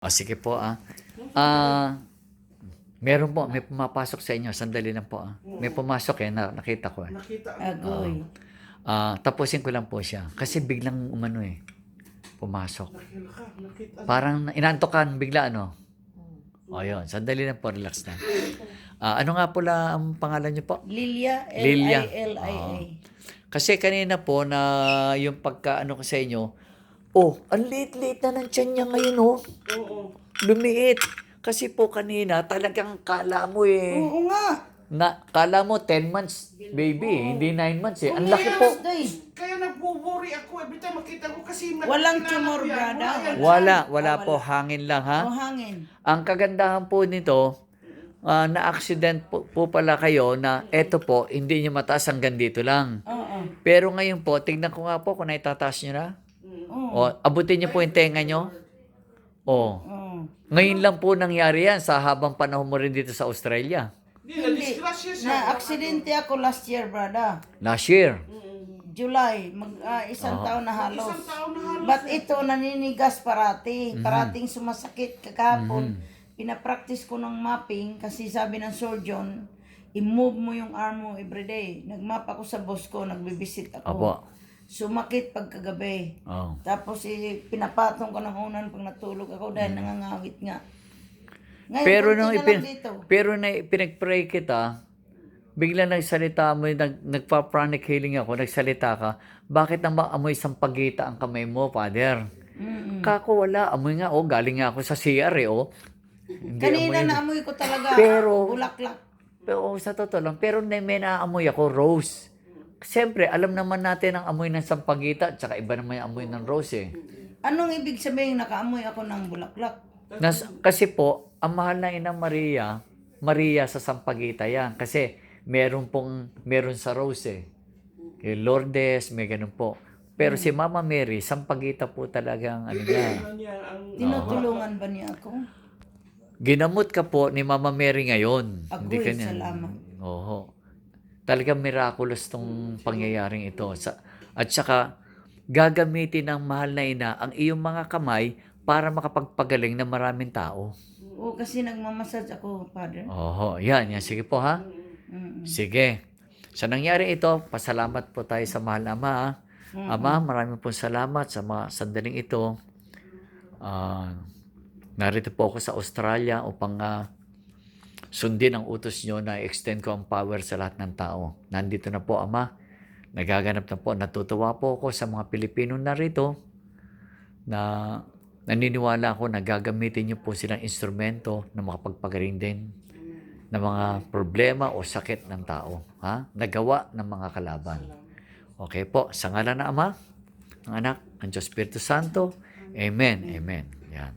O sige po Ah, meron po, may pumapasok sa inyo. Sandali lang po May pumasok nakita ko Nakita ko. Agoy. Tapusin ko lang po siya. Kasi biglang pumasok. Nakita. Parang inantokan bigla O yun, sandali lang po, relax na. Ano nga pala ang pangalan niyo po? Lilia. Lilia. Lilia. Kasi kanina po na yung pagkaano ko sa inyo, ang liit-liit na ng tiyan niya ngayon Oo. Lumiit. Kasi po kanina talagang kala mo Oo nga. kala mo 10 months baby, hindi 9 months Ang laki po. Kaya nagwo-worry ako every time makita ko kasi Walang tumor, brother. Wala po, hangin lang O hangin. Ang kagandahan po nito, na-accident po pala kayo na eto po, hindi niyo mataas hanggang dito lang. Oo. Pero ngayon po, tignan ko nga po kung naitataas niyo na. Oo. Abutin niyo po yung tenga niyo. Oo. Ngayon lang po nangyari yan sa habang panahon mo rin dito sa Australia. Hindi, na-disgrasya siya. Na-aksidente ako last year, brother. Last year. July, isang taon na halos. Isang taon na halos. But ito, naninigas parati. Parating sumasakit kakahapon. Pinapractice ko ng mapping kasi sabi ng surgeon, i-move mo yung arm mo everyday. Nagmap ako sa boss ko, nagbibisit ako. Opo. Sumakit pagkagabi. Oh. Tapos pinapatong ko ng unan pag natulog ako dahil nangangawit nga. Ngayon, Pero konti nung na lang dito. pinag-pray kita, bigla nagsalita mo, nagpa-pranic healing ako, nagsalita ka, bakit naman amoy sampagita ang kamay mo, Father? Kako wala, amoy nga, galing nga ako sa CR Hindi Kanina amoy- naamoy ko talaga. Pero- Bulaklak. Pero sa totoo lang, pero may naamoy ako, rose. Siyempre, alam naman natin ang amoy ng sampagita, tsaka iba naman yung amoy ng rose Anong ibig sabihin nakaamoy ako ng bulaklak? Kasi po, ang mahal na Inang Maria, Maria sa sampagita yan. Kasi meron sa rose Yung Lourdes, may ganun po. Pero si Mama Mary, sampagita po talagang niya. Tinutulungan ba niya ako? Ginamot ka po ni Mama Mary ngayon. Agoy, ka niya- salamat. Oo. Talagang miraculous tong pangyayaring ito. At saka, gagamitin ng mahal na ina ang iyong mga kamay para makapagpagaling ng maraming tao. Oo, kasi nagmamassage ako, Father. Yan. Sige po ha. Mm. Sige. Sa nangyari ito, pasalamat po tayo sa mahal na Ama. Ama, maraming po salamat sa mga sandaling ito. Narito po ako sa Australia upang sundin ang utos nyo na extend ko ang power sa lahat ng tao. Nandito na po, Ama. Nagaganap na po. Natutuwa po ako sa mga Pilipino narito na naniniwala ako na gagamitin nyo po silang instrumento na makapagpagaling din ng mga problema o sakit ng tao. Nagawa ng mga kalaban. Okay po. Sa ngalan ng Ama, ng Anak, ng Diyos Espiritu Santo. Amen. Amen. Yan.